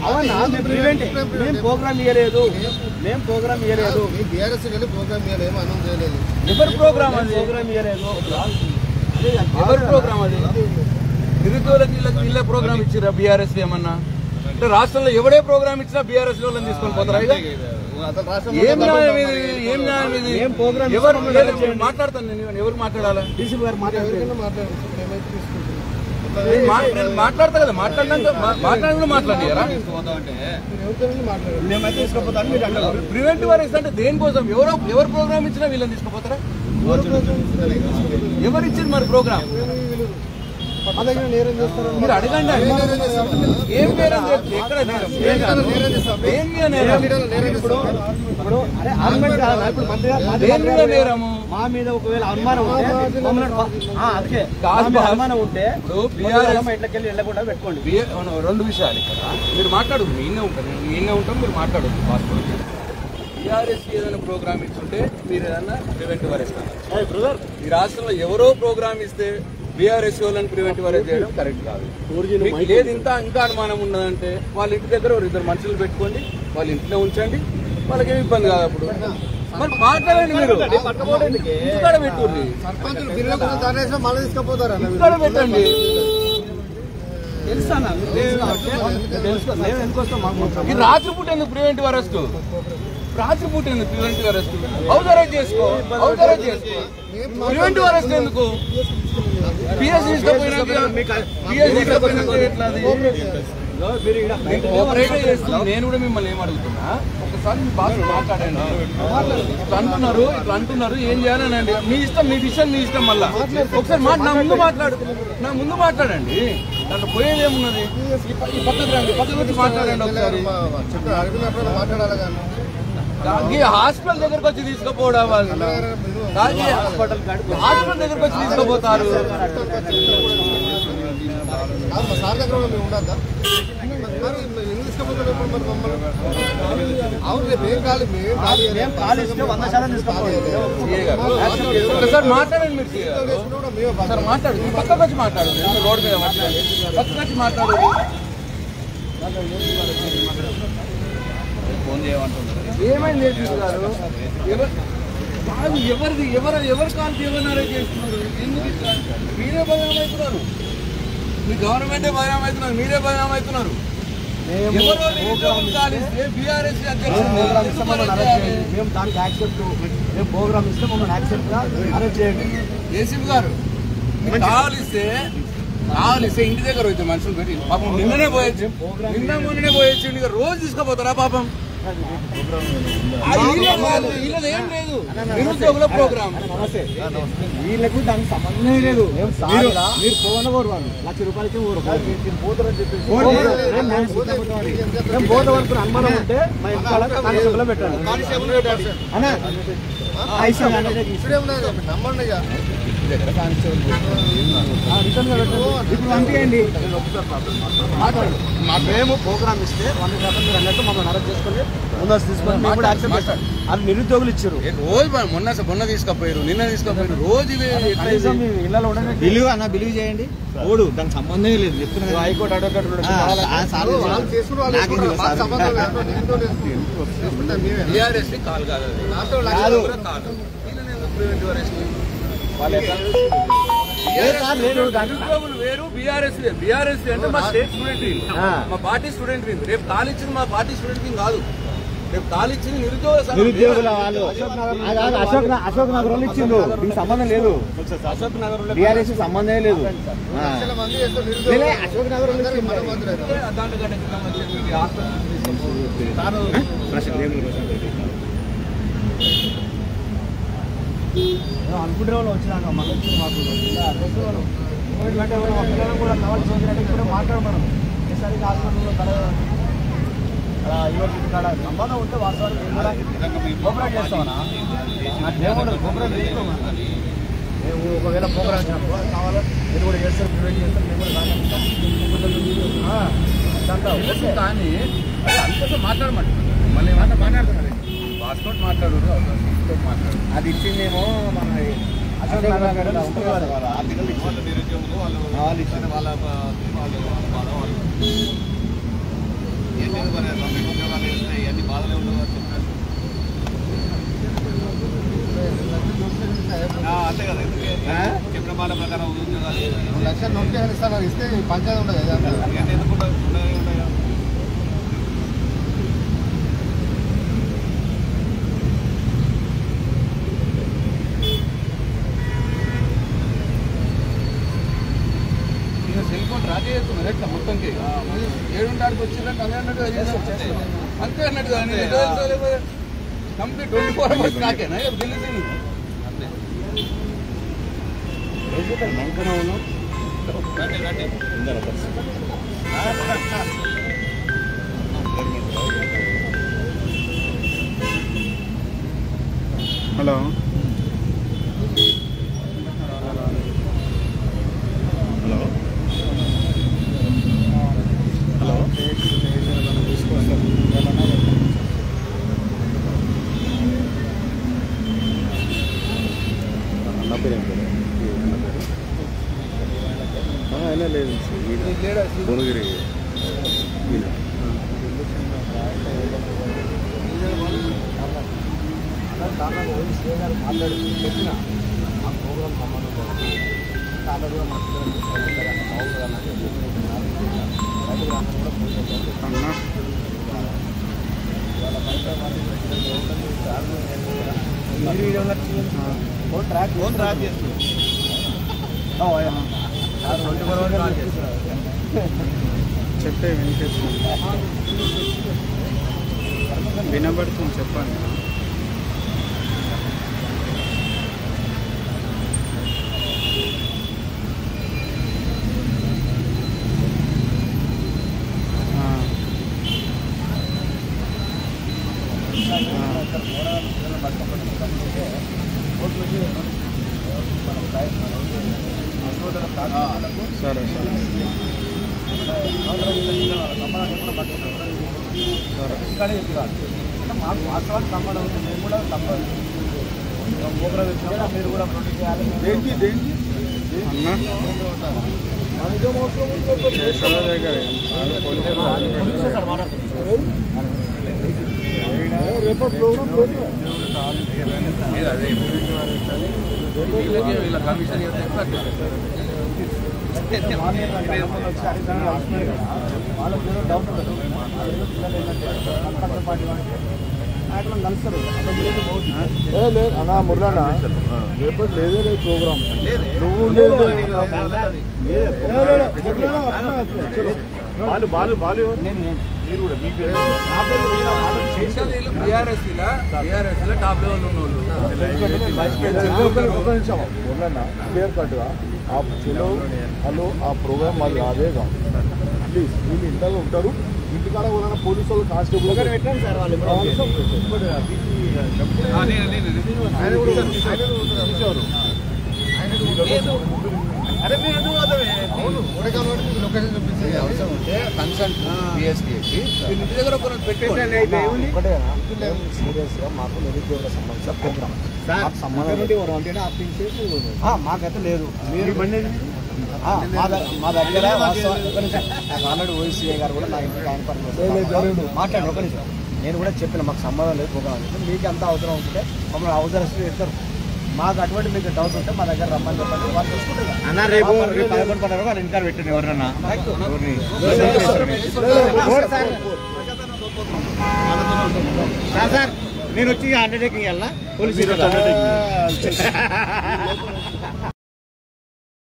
అవునా మేము ప్రోగ్రామ్ ఇవ్వలేదు ఎవరు ప్రోగ్రామ్ అది ఎవరు ప్రోగ్రామ్ అది నిరుద్యోగులకు ఇళ్ళ ప్రోగ్రామ్ ఇచ్చిరా బీఆర్ఎస్ ఏమన్నా అంటే రాష్ట్రంలో ఎవడే ప్రోగ్రామ్ ఇచ్చినా బీఆర్ఎస్ వాళ్ళని తీసుకొని పోతారా ఏం న్యాయం ఇది ఎవరు మాట్లాడతాను నేను ఎవరు మాట్లాడాలా మాట్లాడతా కదా మాట్లాడినా మాట్లాడారా ప్రివెంటివ్ అరెస్ట్ అంటే దేనికోసం ఎవరు ప్రోగ్రామ్ ఇచ్చినా వీళ్ళని తీసుకుపోతారా ఎవరు ఇచ్చింది మరి ప్రోగ్రామ్ మీరు అడగండి ఏం నేరం ఎక్కడ నేరము మా మీద ఒకవేళ అనుమానం ఉంటే ఎట్లకెళ్ళి వెళ్ళకుండా పెట్టుకోండి రెండు విషయాలు ఇక్కడ మీరు మాట్లాడు ఈయనే ఉంటాం మీరు మాట్లాడు పాస్పోర్ట్ టీఆర్ఎస్ ఏదైనా ప్రోగ్రామ్ ఇస్తుంటే మీరు ఏదన్నా ప్రివెంటివ్ అరెస్ట్ అన్నారు ఈ రాష్ట్రంలో ఎవరో ప్రోగ్రామ్ ఇస్తే బీఆర్ఎస్ వాళ్ళని ప్రివెంటివ్ అరెస్ట్ చేయడం కరెక్ట్ కాదు లేదు ఇంకా అనుమానం ఉన్నదంటే వాళ్ళ ఇంటి దగ్గర ఇద్దరు మనుషులు పెట్టుకోండి వాళ్ళ ఇంట్లో ఉంచండి వాళ్ళకి ఏమి ఇబ్బంది కాదు అప్పుడు మరి మాట్లాడండి మీరు ఇక్కడ పెట్టుకోండి ఇక్కడ పెట్టండి ఇది రాత్రిపూట ఎందుకు ప్రివెంటివ్ అరెస్ట్ రాత్రిపూట ఎందుకు ప్రివెంటివ్ అరెస్ట్ హౌస్ అరెస్ట్ చేసుకో ప్రివెంటివ్ అరెస్ట్ ఎందుకు పిఎస్ నేను కూడా మిమ్మల్ని ఏం అడుగుతున్నా ఒకసారి మీ బాస్ మాట్లాడండి ఇట్లా అంటున్నారు ఏం చేయాలనండి మీ ఇష్టం మీ విషయం మీ ఇష్టం మళ్ళా ఒకసారి నా ముందు మాట్లాడండి దాంట్లో పోయేది ఏమున్నది ఈ పక్కకు రండి పక్కకు వచ్చి మాట్లాడండి ఒకసారి హాస్పిటల్ దగ్గరకు వచ్చి తీసుకుపోవడం వాళ్ళు హాస్పిటల్ దగ్గరకు వచ్చి తీసుకుపోతారు మాట్లాడండి మీరు సార్ మాట్లాడు పక్కకు వచ్చి మాట్లాడు రోడ్డు మీద పక్కకు వచ్చి మాట్లాడు ఫోన్ చేయమంటున్నారు ఏమైంది గారు ఎవరు కాల్చి ఎవరినారే చేస్తున్నారు ఎందుకు మీరే భయం అవుతున్నారు మీ గవర్నమెంటే భయం అవుతున్నారు మీరే భయం అవుతున్నారు బీఆర్ఎస్ మేము దానికి యాక్సెప్ట్ మేము ప్రోగ్రామ్ ఇస్తే మమ్మల్ని యాక్సెప్ట్ గా అరెస్ట్ చేయండి ఏసీపీ గారు కావాలిస్తే ఇంటి దగ్గర వచ్చే మనుషులు పెట్టి పాపం నిన్ననే పోయొచ్చు మొన్ననే పోయొచ్చు ఇక రోజు తీసుకుపోతారా పాపం ఏం లేదు నిరుద్యోగుల ప్రోగ్రామ్ వీళ్ళకు దానికి సంబంధం లేదు మీరు పోనవారు వాళ్ళు ₹1,00,000 పోతారని చెప్పేసి పోత వరకు అనుమానం ఉంటే మా ఇంట్లో కానిస్టేబుల్ పెట్టండి ఇప్పుడు పంపించండి మేము ప్రోగ్రామ్ ఇస్తే 100% మీరు అన్నట్టు మమ్మల్ని అరెస్ట్ చేసుకుని ముందస్తు తీసుకొని అది నిరుద్యోగులు ఇచ్చారు రోజు మొన్న తీసుకపోయారు నిన్న తీసుకపోయారు రోజు ఇళ్ళలో బిలీవ్ అన్న బిలీవ్ చేయండి ఓడు దానికి సంబంధమే లేదు చెప్తున్నా హైకోర్టు అడ్వకేట్ కాల్ కాదు వేరు బీఆర్ఎస్ అంటే మా స్టేట్ స్టూడెంట్ మా పార్టీ స్టూడెంట్ రేపు కాల్ ఇచ్చింది మా పార్టీ స్టూడెంట్ కాదు రేపు కాల్ ఇచ్చింది నిరుద్యోగుల వాళ్ళు అశోక్ నగర్ వాళ్ళు ఇచ్చిండు దీనికి సంబంధం లేదు అశోక్ నగర్ బీఆర్ఎస్ సంబంధమే లేదు అశోక్ నగర్ అనుకుంటే వాళ్ళు వచ్చినాక మళ్ళీ మాకు పిల్లలు కూడా కావాల్సి ఇప్పుడే మాట్లాడమను ఈసారి హాస్పిటల్లో ఇక్కడ సంబంధం ఉంటే వాస్తవానికి కోఆపరేట్ చేస్తామన్నా నాకేముండదు కోఆపరేట్ చేసుకోమా మేము ఒకవేళ ప్రోగ్రామ్ ఇచ్చినప్పుడు కావాలో మీరు కూడా చేస్తారు ప్రివెంట్ చేస్తారు మేము కూడా కానీ అంతే మాట్లాడమంటారు మళ్ళీ మాట్లాడుతున్నారు పాస్పోర్ట్ మాట్లాడు అది ఇచ్చిందేమో మన ఇవన్నీ బాధలే ఉండవు అంతే కదా. చెప్పిన మాట ప్రకారం ఉద్యోగాలు 2 లక్షలు నోటిఫికేషన్ ఇస్తాను ఇస్తే పంచాయతీ ఉండదు ఎందుకు సెల్ ఫోన్ ట్రాక్ చేస్తున్నారు ఎట్లా మొత్తంకి 7 వచ్చిందంటే అదే అన్నట్టు అంతే అన్నట్టు కంప్లీట్ 24 hours ట్రాకేనా తెలిసింది హలో అయినా లేదు భువనగిరి మాట్లాడి చెప్పిన ఆ ప్రోగ్రామ్ సంబంధం చాలా కూడా ట్రాక్ చేస్తుంది చెప్తే వినిపిస్తుంది వినబడుతుంది చెప్పండి సరే ఇక్కడే చెప్తారు మాకు వాస్తవానికి సంబంధం ఉంది మేము కూడా తప్పదు మీరు కూడా ప్రొటెక్ట్ చేయాలి వీళ్ళ కమిషన్ వాళ్ళకి ఏదో డౌట్ ఉండదు కలుస్తారు అన్నా మురళన్నా రేపటి లేదే లేదు ప్రోగ్రామ్ నువ్వు బీఆర్ఎస్ టాప్ లెవెల్ ఉన్నోళ్ళు మురళన్నా క్లియర్ కట్గా ఆ చెలో హలో ఆ ప్రోగ్రామ్ మాది రాదేగా ప్లీజ్ వీళ్ళు ఇంతగా ఉంటారు ఇంటికాడ కూడా పోలీసు వాళ్ళు కానిస్టేబుల్ పెట్టండి సార్ వాళ్ళు అరే మీరు ఎందుకు లొకేషన్ చూపించి అవసరం ఉంటే కన్సల్ట్ బిఎస్పీ ఇంటి దగ్గర సీరియస్గా మాకు నిరుద్యోగ సంబంధించిన ప్రోగ్రామ్ సంబంధం మాకైతే లేదు మీరు మా దగ్గర నాకు ఆల్రెడీ ఓసీఐ గారు కూడా నా ఇంటికి ఆయన పర్మిషన్ మాట్లాడు ఒక నిమిషం నేను కూడా చెప్పిన మాకు సంబంధం లేదు ప్రోగ్రామ్ మీకు ఎంత అవసరం ఉంటే మమ్మల్ని అవసరం ఇస్తారు మాకు అటువంటి మీకు డౌట్ ఉంటే మా దగ్గర రమ్మని చెప్పండి వాళ్ళు చూసుకుంటారు అన్న రేపు 11 వాళ్ళు ఇన్కార్ పెట్టండి ఎవరన్నా సార్ నేను వచ్చి అండర్టేకింగ్ వెళ్ళా పోలీసు